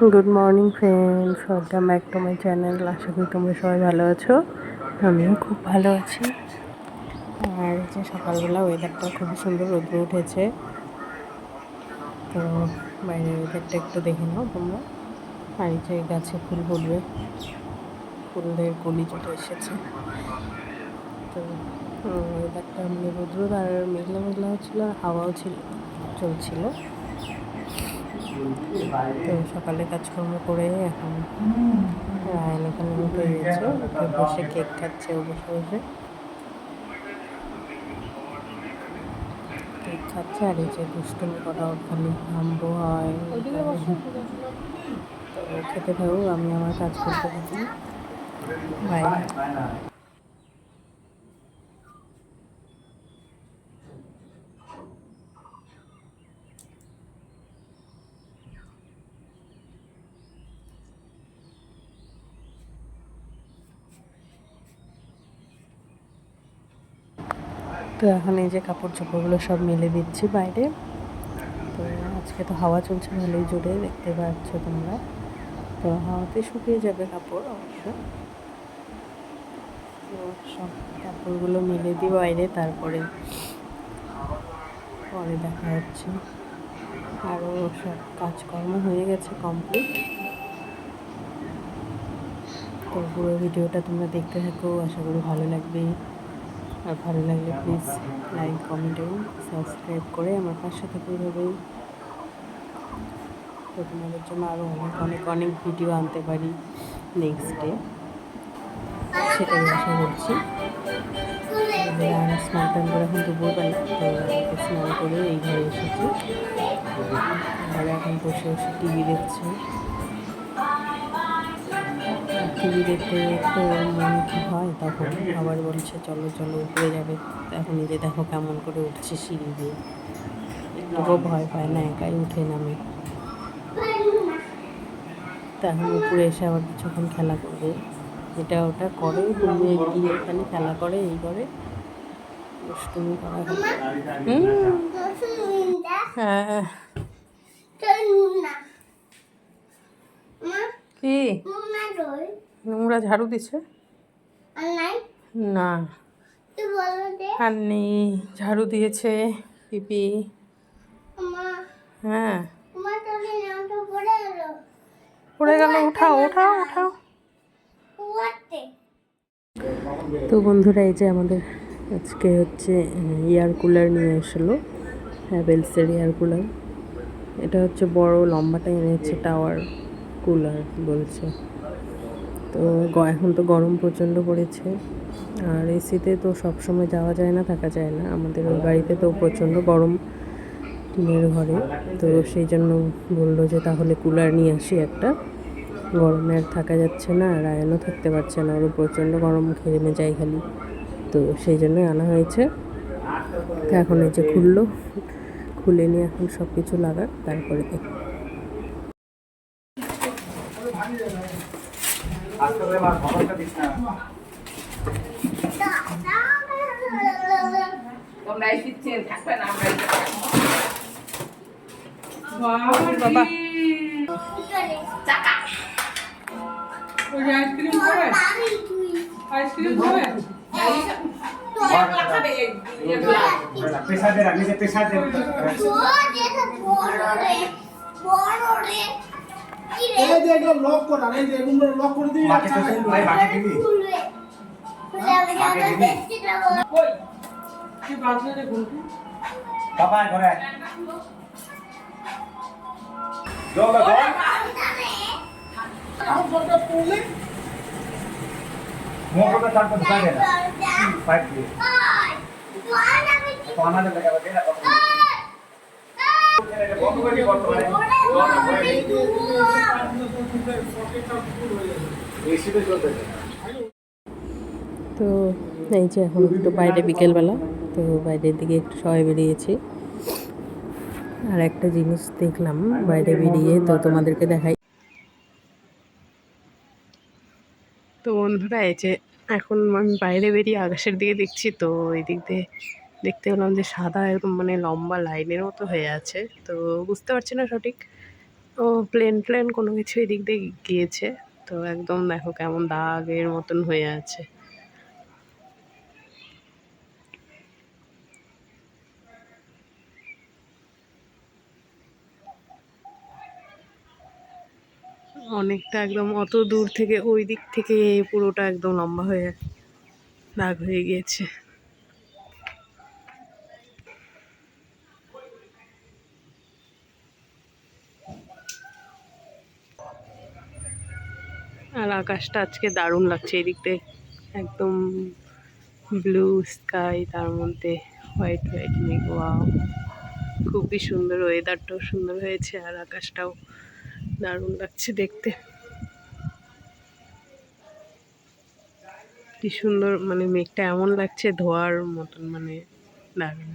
Good morning friends, welcome back to my channel. আশা করি তোমরা সবাই ভালো আছো, আমিও খুব ভালো আছি। আর এই যে সকালবেলা ওয়েদারটা খুবই সুন্দর, রোদ্র উঠেছে। তো বাইরের ওয়েদারটা একটু দেখে নাও তোমরা। আর এই যে গাছে ফুল ফুটবে, ফুলের কলি চলে এসেছে। তো ওয়েদারটা মানে রোদ্র আর মেঘলা মেঘলা হচ্ছিল, আর হাওয়াও চলছিল। তো সকালে কাজকর্ম করে এখন রায়ন এখানে উঠে গেছে, উঠে বসে কেক খাচ্ছে। ও বসে বসে কেক খাচ্ছে, আর এই যে দুষ্টুমি করা ওর খালি হাম্বো হয়। তো খেতে থাকুক, আমি আমার কাজ করতে থাকি। বাই। তো এখন এই যে কাপড় চোপড়গুলো সব মেলে দিচ্ছি বাইরে। তো আজকে তো হাওয়া চলছে ভালোই জোরে, দেখতে পাচ্ছ তোমরা। তো হাওয়াতে শুকিয়ে যাবে কাপড় অবশ্য। তো সব কাপড়গুলো মেলে দিই বাইরে, তারপরে পরে দেখা যাচ্ছে। আরও সব কাজকর্ম হয়ে গেছে কমপ্লিট। তো পুরো ভিডিওটা তোমরা দেখতে থাকো, আশা করি ভালো লাগবে। আর ভালো লাগলে প্লিজ লাইক, কমেন্ট এবং সাবস্ক্রাইব করে আমার পাশে থেকে যাবে। তো তোমাদের জন্য আরও অনেক অনেক অনেক ভিডিও আনতে পারি নেক্সট ডে, সেটাই আশা করছি। আর স্নান টান করে এখন দুপুরবেলা, তো আমাকে স্নান করে এই ঘরে এসেছি। আর এখন বসে বসে টিভি দেখছে। টিভি দেখতে দেখতে ওর মন কী হয়, তখন আবার বলছে চলো চলো উপরে যাবে। এখন এই যে দেখো কেমন করে উঠছে সিঁড়ি দিয়ে, একটুও ভয় পায় না, একাই উঠে নামে। তা এখন উপরে এসে আবার কিছুক্ষণ খেলা করবে, এটা ওটা করে, ঘুমিয়ে গিয়ে এখানে খেলা করে, এই করে দুষ্টুমি করা। হ্যাঁ, কি নোংরা ঝাড়ু দিছে না? আর নেই, ঝাড়ু দিয়েছে পিপি। হ্যাঁ, পড়ে গেল, উঠাও উঠাও উঠাও। তো বন্ধুরা, এই যে আমাদের আজকে হচ্ছে এয়ার কুলার নিয়ে এসলো, হ্যাভেলসের এয়ার কুলার। এটা হচ্ছে বড় লম্বাটা এনেছে, টাওয়ার কুলার বলছে। তো এখন তো গরম প্রচণ্ড পড়েছে, আর এসিতে তো সবসময় যাওয়া যায় না, থাকা যায় না। আমাদের ওই বাড়িতে তো প্রচণ্ড গরম, টিনের ঘরে। তো সেই জন্য বললো যে তাহলে কুলার নিয়ে আসি একটা, গরমে আর থাকা যাচ্ছে না, আর আয়নও থাকতে পারছে না, ওরও প্রচণ্ড গরম ঘেমে যায় খালি। তো সেই জন্যই আনা হয়েছে। তো এখন এই যে খুলে নিয়ে এখন সব কিছু লাগাক, তারপরে বাবা আইসক্রিম খাবে? আইসক্রিম খাবে? পেশাদের আমি যে পেশাদের এই যে এগুলো লক করা, এই যে এগুলো লক করে দিবি, বাকি তো ভাই বাকি দিবি, কই কি বাজে রে গুলটি? বাবা ঘরে জল জল আর জলটা পড়লে মোটরটা চালতে পারে না, পাইপ দিয়ে তো আমাদের লাগা লাগে না, বন্ধ করে দিই বর্তমানে এসিতে চলতে। তো এই যে এখন একটু বাইরে বিকেলবেলা, তো বাইরের দিকে একটু সবাই বেরিয়েছি। আর একটা জিনিস দেখলাম বাইরে বেরিয়ে, তো তোমাদেরকে দেখাই। তো বন্ধুরা, এই যে এখন আমি বাইরে বেরিয়ে আকাশের দিকে দেখছি, তো এই দিক দিয়ে দেখতে পেলাম যে সাদা এরকম মানে লম্বা লাইনের মতো হয়ে আছে। তো বুঝতে পারছি না সঠিক ও প্লেন প্লেন কোনো কিছু এদিক দিয়ে গিয়েছে, তো একদম দেখো কেমন দাগের মতন হয়ে আছে। অনেকটা একদম অত দূর থেকে ওই দিক থেকে পুরোটা একদম লম্বা হয়ে দাগ হয়ে গিয়েছে। আর আকাশটা আজকে দারুণ লাগছে, এদিক দিয়ে একদম ব্লু স্কাই, তার মধ্যে হোয়াইট হোয়াইট মেঘ। ওয়াও, খুবই সুন্দর, ওয়েদারটাও সুন্দর হয়েছে আর আকাশটাও দারুণ লাগছে দেখতে। কি সুন্দর, মানে মেঘটা এমন লাগছে ধোয়ার মতন, মানে দারুণ।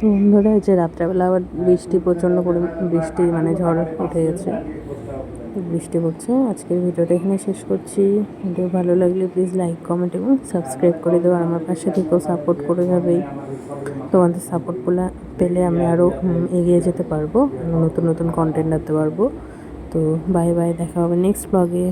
বন্ধুরা, এই যে রাত্রেবেলা আবার বৃষ্টি, প্রচণ্ড বৃষ্টি, মানে ঝড় উঠে গেছে, বৃষ্টি পড়ছে। আজকের ভিডিওটা এখানে শেষ করছি। ভিডিও ভালো লাগলে প্লিজ লাইক, কমেন্ট এবং সাবস্ক্রাইব করে দেবো। আর আমার পাশে থেকেও সাপোর্ট করে যাবেই। তোমাদের সাপোর্ট পেলে আমি আরও এগিয়ে যেতে পারবো, নতুন নতুন কন্টেন্ট আনতে পারবো। তো বাই বাই, দেখা হবে নেক্সট ব্লগে।